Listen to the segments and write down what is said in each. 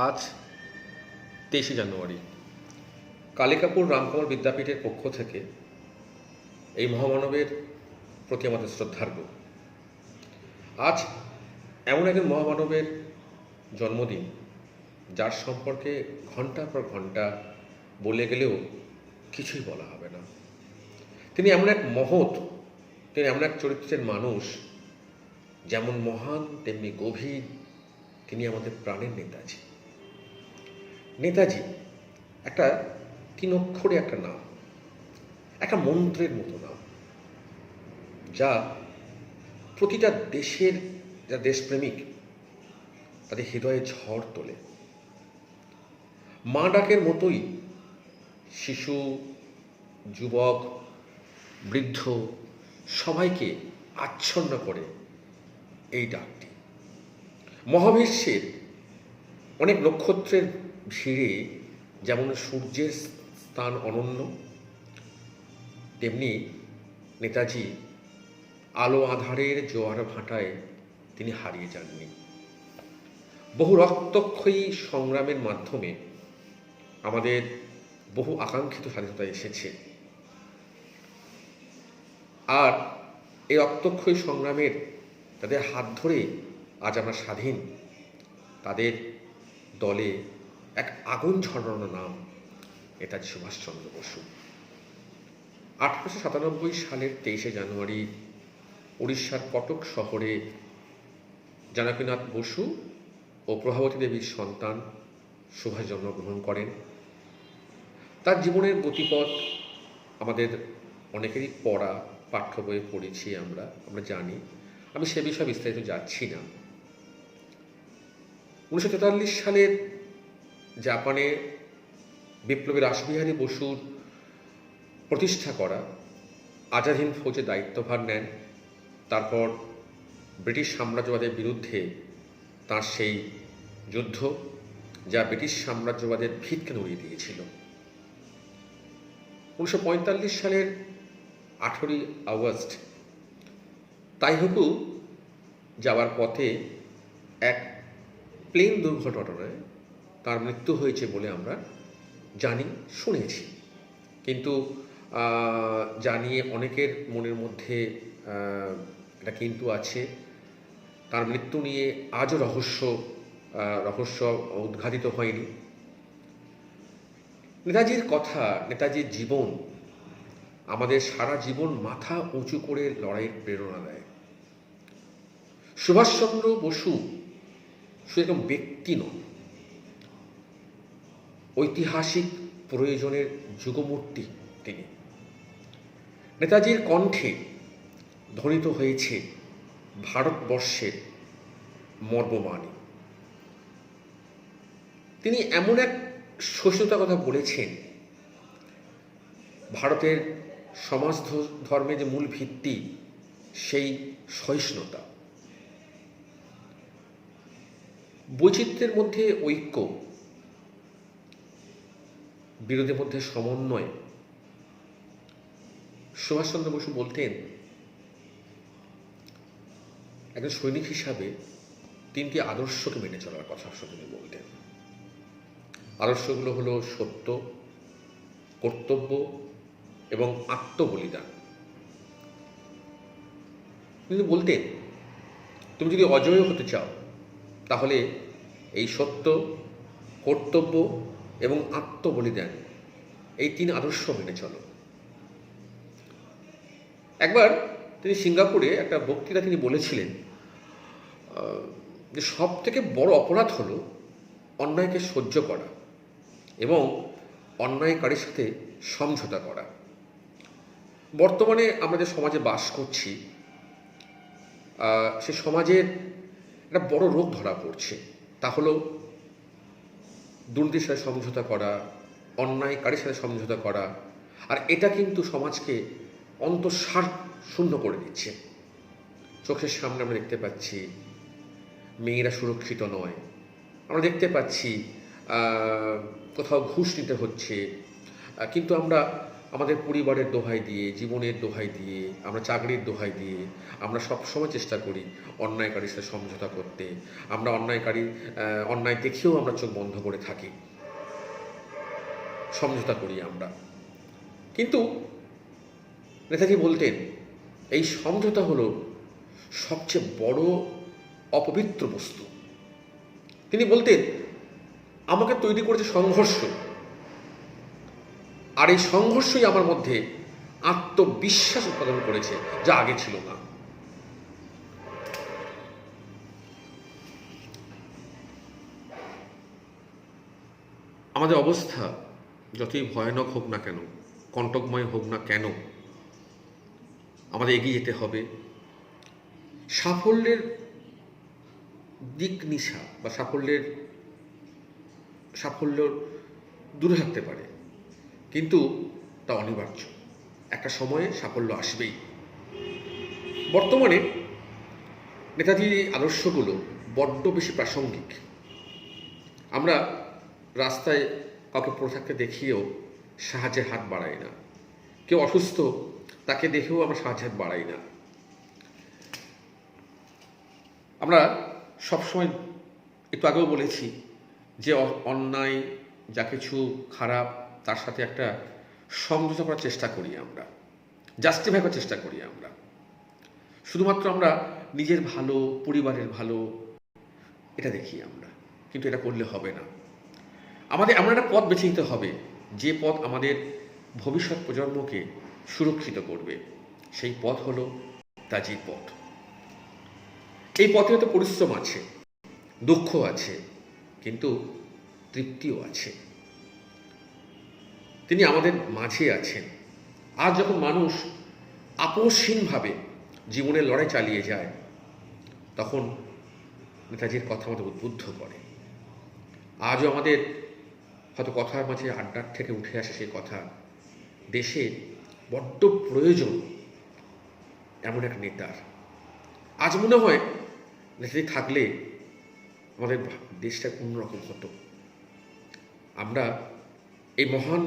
আজ 23শে জানুয়ারি কালিকাপুর রামকমল বিদ্যাপীঠের পক্ষ থেকে এই মহামানবের প্রতি আমাদের শ্রদ্ধার্ঘ্য। আজ এমন একজন মহামানবের জন্মদিন, যার সম্পর্কে ঘন্টার পর ঘন্টা বলে গেলেও কিছুই বলা হবে না। তিনি এমন এক মহৎ, তিনি এমন এক চরিত্রের মানুষ, যেমন মহান তেমনি গভীর। তিনি আমাদের প্রাণের নেতাজি। নেতাজি একটা 3 অক্ষরে একটা নাম, একটা মন্ত্রের মতো নাম, যা প্রতিটা দেশের যা দেশপ্রেমিক তাদের হৃদয়ে ঝড় তোলে। মা ডাকের মতোই শিশু, যুবক, বৃদ্ধ সবাইকে আচ্ছন্ন করে এই ডাকটি। মহাবিশ্বের অনেক নক্ষত্রের ভিড়ে যেমন সূর্যের স্থান অনন্য, তেমনি নেতাজি আলো আঁধারের জোয়ার ভাটায় তিনি হারিয়ে যাননি। বহু রক্তক্ষয়ী সংগ্রামের মাধ্যমে আমাদের বহু আকাঙ্ক্ষিত স্বাধীনতা এসেছে, আর এই রক্তক্ষয়ী সংগ্রামের তাদের হাত ধরে আজ আমরা স্বাধীন। তাদের দলে এক আগুন ঝরানো নাম নেতাজি সুভাষচন্দ্র বসু। 1897 সালের 23শে জানুয়ারি উড়িষ্যার কটক শহরে জানকীনাথ বসু ও প্রভাবতী দেবীর সন্তান সুভাষ জন্মগ্রহণ করেন। তার জীবনের গতিপথ আমাদের অনেকেরই পড়া, পাঠ্য বইয়ে পড়েছি, আমরা জানি। আমি সে বিষয়ে বিস্তারিত যাচ্ছি না। 1943 সালের জাপানে বিপ্লবী রাসবিহারী বসুর প্রতিষ্ঠা করা আজাদ হিন্দ ফৌজের দায়িত্বভার নেন। তারপর ব্রিটিশ সাম্রাজ্যবাদের বিরুদ্ধে তার সেই যুদ্ধ, যা ব্রিটিশ সাম্রাজ্যবাদের ভিতকে নড়িয়ে দিয়েছিল। 1945 সালের 18ই আগস্ট তাইহুকু যাওয়ার পথে এক প্লেন দুর্ঘটনায় তার মৃত্যু হয়েছে বলে আমরা জানি, শুনেছি। কিন্তু জানিয়ে অনেকের মনের মধ্যে এটা কিন্তু আছে। তার মৃত্যু নিয়ে আজও রহস্য উদ্ঘাটিত হয়নি। নেতাজির কথা, নেতাজির জীবন আমাদের সারা জীবন মাথা উঁচু করে লড়াইয়ের প্রেরণা দেয়। সুভাষচন্দ্র বসু শুধু একজন ব্যক্তি নন, ঐতিহাসিক প্রয়োজনের যুগমূর্তি তিনি। নেতাজির কণ্ঠে ধ্বনিত হয়েছে ভারতবর্ষের মর্মবাণী। তিনি এমন এক সহিষ্ণুতার কথা বলেছেন, ভারতের সমাজ ধর্মের যে মূল ভিত্তি, সেই সহিষ্ণুতা। বৈচিত্র্যের মধ্যে ঐক্য, বিরোধের মধ্যে সমন্বয়। সুভাষচন্দ্র বসু বলতেন, একজন সৈনিক হিসাবে 3টি আদর্শকে মেনে চলার কথা তিনি বলতেন। আদর্শগুলো হলো সত্য, কর্তব্য এবং আত্মবলিদান। তিনি বলতেন, তুমি যদি অজয় হতে চাও তাহলে এই সত্য, কর্তব্য এবং আত্মবলিদান, এই 3 আদর্শ মেনে চলো। একবার তিনি সিঙ্গাপুরে একটা বক্তৃতা তিনি বলেছিলেন যে সব থেকে বড় অপরাধ হলো অন্যায়কে সহ্য করা এবং অন্যায়কারীর সাথে সমঝোতা করা। বর্তমানে আমরা যে সমাজে বাস করছি, সে সমাজের একটা বড় রোগ ধরা পড়ছে। তা হলো দুর্নীতির সাথে সমঝোতা করা, অন্যায়কারীর সাথে সমঝোতা করা। আর এটা কিন্তু সমাজকে অন্তঃসার শূন্য করে দিচ্ছে। চোখের সামনে আমরা দেখতে পাচ্ছি মেয়েরা সুরক্ষিত নয়, আমরা দেখতে পাচ্ছি কোথাও ঘুষ নিতে হচ্ছে, কিন্তু আমরা আমাদের পরিবারের দোহাই দিয়ে, জীবনের দোহাই দিয়ে, আমরা চাকরির দোহাই দিয়ে আমরা সবসময় চেষ্টা করি অন্যায়কারীর সাথে সমঝোতা করতে। আমরা অন্যায় দেখেও আমরা চোখ বন্ধ করে থাকি, সমঝোতা করি আমরা। কিন্তু নেতাজি বলতেন এই সমঝোতা হলো সবচেয়ে বড় অপবিত্র বস্তু। তিনি বলতেন আমাকে তৈরি করেছে সংঘর্ষ, আর এই সংঘর্ষই আমার মধ্যে আত্মবিশ্বাস উৎপাদন করেছে যা আগে ছিল না। আমাদের অবস্থা যতই ভয়ানক হোক না কেন, কণ্টকময় হোক না কেন, আমাদের এগিয়ে যেতে হবে। সাফল্যের দিক নিশা বা সাফল্য দূরে থাকতে পারে, কিন্তু তা অনিবার্য। একটা সময়ে সাফল্য আসবেই। বর্তমানে নেতাজির এই আদর্শগুলো বড্ড বেশি প্রাসঙ্গিক। আমরা রাস্তায় কাউকে পড়ে থাকতে দেখিয়েও সাহায্যের হাত বাড়াই না। কেউ অসুস্থ, তাকে দেখেও আমরা সাহায্যের হাত বাড়াই না। আমরা সবসময়, একটু আগেও বলেছি, যে অন্যায় যা কিছু খারাপ তার সাথে একটা সমঝোতা করার চেষ্টা করি, আমরা জাস্টিফাই করার চেষ্টা করি। আমরা শুধুমাত্র আমরা নিজের ভালো, পরিবারের ভালো এটা দেখি আমরা, কিন্তু এটা করলে হবে না। আমাদের এমন একটা পথ বেছে নিতে হবে যে পথ আমাদের ভবিষ্যৎ প্রজন্মকে সুরক্ষিত করবে। সেই পথ হলো নেতাজির পথ। এই পথে হয়তো পরিশ্রম আছে, দুঃখ আছে, কিন্তু তৃপ্তিও আছে। তিনি আমাদের মাঝে আছেন। আজ যখন মানুষ আপোষহীনভাবে জীবনের লড়াই চালিয়ে যায়, তখন নেতাজির কথা আমাদের উদ্বুদ্ধ করে। আজও আমাদের হয়তো কথার মাঝে আড্ডার থেকে উঠে আসে সেই কথা, দেশে বড্ড প্রয়োজন এমন এক নেতার। আজ মনে হয় নেতাজি থাকলে আমাদের দেশটা অন্যরকম হতো। আমরা এই মহান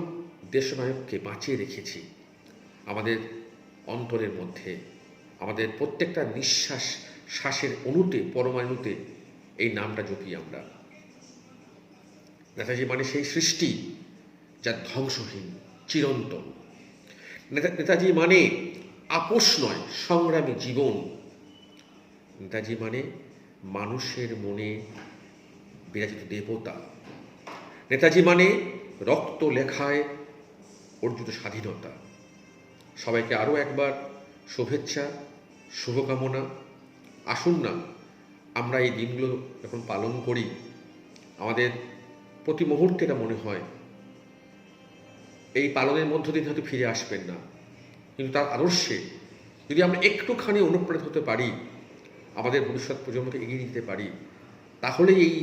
দেশনায়ককে বাঁচিয়ে রেখেছি আমাদের অন্তরের মধ্যে। আমাদের প্রত্যেকটা শ্বাসের অণুতে, পরমাণুতে এই নামটা জপি আমরা। নেতাজি মানে সেই সৃষ্টি যা ধ্বংসহীন, চিরন্তন। নেতাজি মানে আপোষ নয়, সংগ্রামী জীবন। নেতাজি মানে মানুষের মনে বিরাজিত দেবতা। নেতাজি মানে রক্ত লেখায় অর্জিত স্বাধীনতা। সবাইকে আরও একবার শুভেচ্ছা, শুভকামনা। আসুন না আমরা এই দিনগুলো যখন পালন করি, আমাদের প্রতি মুহূর্তে এটা মনে হয় এই পালনের মধ্য দিয়ে হয়তো ফিরে আসবেন না, কিন্তু তার আদর্শে যদি আমরা একটুখানি অনুপ্রাণিত হতে পারি, আমাদের ভবিষ্যৎ প্রজন্মকে এগিয়ে দিতে পারি, তাহলে এই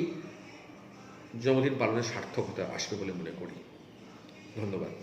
জন্মদিন পালনের সার্থকতা আসবে বলে মনে করি। ধন্যবাদ।